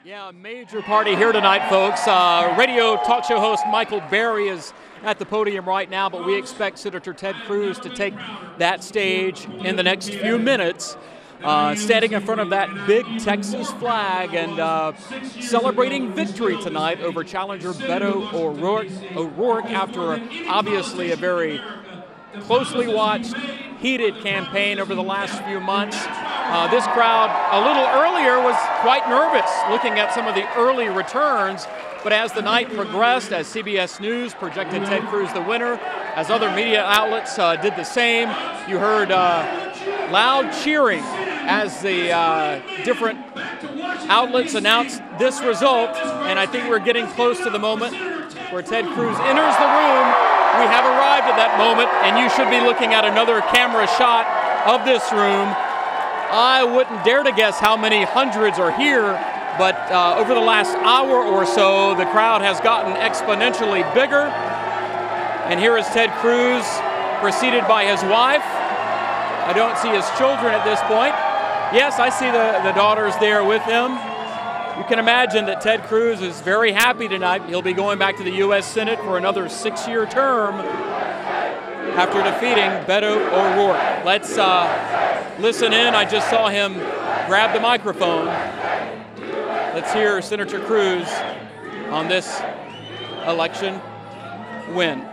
Yeah, a major party here tonight, folks. Radio talk show host Michael Berry is at the podium right now, but we expect Senator Ted Cruz to take that stage in the next few minutes, standing in front of that big Texas flag and celebrating victory tonight over challenger Beto O'Rourke after obviously a very closely watched, heated campaign over the last few months. This crowd a little earlier was quite nervous looking at some of the early returns, but as the night progressed, as CBS News projected Ted Cruz the winner, as other media outlets did the same, you heard loud cheering as the different outlets announced this result, and I think we're getting close to the moment where Ted Cruz enters the room. We have arrived at that moment, and you should be looking at another camera shot of this room. I wouldn't dare to guess how many hundreds are here, but over the last hour or so, the crowd has gotten exponentially bigger. And here is Ted Cruz, preceded by his wife. I don't see his children at this point. Yes, I see the daughters there with him. You can imagine that Ted Cruz is very happy tonight. He'll be going back to the U.S. Senate for another 6-year term after defeating Beto O'Rourke. Let's listen in. I just saw him grab the microphone. Let's hear Senator Cruz on this election win.